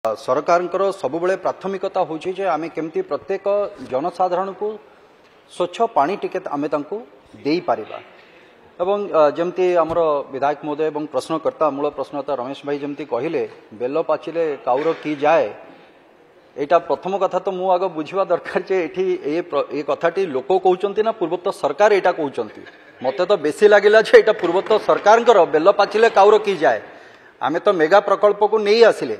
सरकार सबुबले प्राथमिकता हूँ आम केमती प्रत्येक जनसाधारण को स्वच्छ पानी टिके आम दे पारिबा एवं जमती आमर विधायक महोदय एवं प्रश्नकर्ता मूल प्रश्नकर्ता रमेश भाई जमती कहले बेल पाचिले काउर की जाए यहाँ प्रथम कथा तो मु आग बुझा दरकार जे ये कथाटी लोक कहते ना पूर्वोत्तर सरकार यहाँ कहते मत तो बेसी लगिला यहाँ पूर्वोत्तर सरकार बेल पाचिले काउर की जाए आम तो मेगा प्रकल्प को नहीं आसिले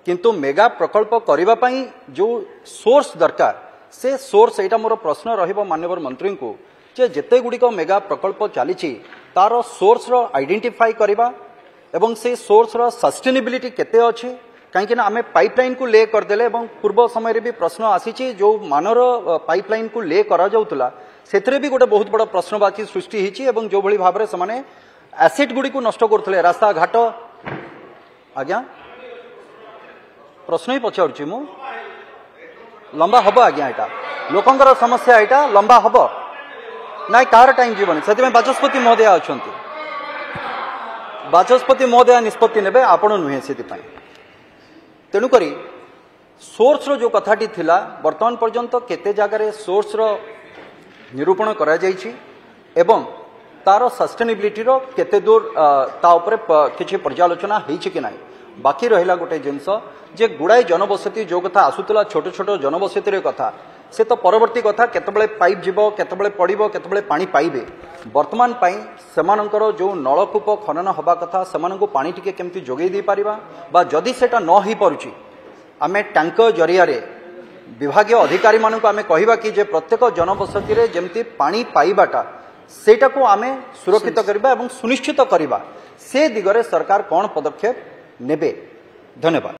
किंतु मेगा प्रकल्प करने जो सोर्स दरकार से सोर्स यहाँ मोर प्रश्न रहिबो माननीय मंत्री को जे जेते गुड़िक मेगा प्रकल्प चली तार सोर्स रो आइडेंटिफाई करबा एवं से सोर्स रो सस्टेनेबिलिटी केते अछि कहीं आम पाइपलाइन को ले करदेले एवं पूर्व समय भी प्रश्न आसी जो मानर पाइपलाइन को ले करा जाउतला सेथरे भी गोटे बहुत बड़ा प्रश्नवाची सृष्टि होती एवं जो भली भाबरे समाने एसेट गुडी को नष्ट करथले रास्ता घाट आज्ञा प्रश्न ही पचारुची मु लंबा हब आज्ञा यहाँ लोकंकर समस्या यहाँ लंबा हब ना कार टाइम जीवन से बाचस्पति महोदय अच्छा बाचस्पति महोदय निष्पत्ति ने आपण नुहे से तेणुक सोर्स रो जो कथाटी थिला वर्तमान पर्यंत केते जगार सोर्स रो निरूपण करा जायछि एवं तार सस्टेनेबिलिटी रो केते दूर ता उपरे किछि पर्यालोचना हेछि कि नाही बाकी रहिला गोटे जिनस जे गुड़ाई जनबसती जो कथा आसुतला छोट छोट जनबसती कथा से तो परवर्ती कथा केतबेले पाइप जीवो केतबेले पड़िबो केतबेले पानी पाइबे वर्तमान पाई सेमानंकर जो नलकूप खनन हवा कथा सेमानंको पानी टिके केमती जोगै दी पारिबा बा जदि सेटा न ही परुची आमे टैंकर जरिया रे विभागीय अधिकारी मानक आमे कहिबा कि जे प्रत्येक जनबसती रे जेमती पानी पाइबाटा सेटा को आमे सुरक्षित करबा एवं सुनिश्चित करबा से दिगरे सरकार कोन पदक्षेप नेबे। धन्यवाद।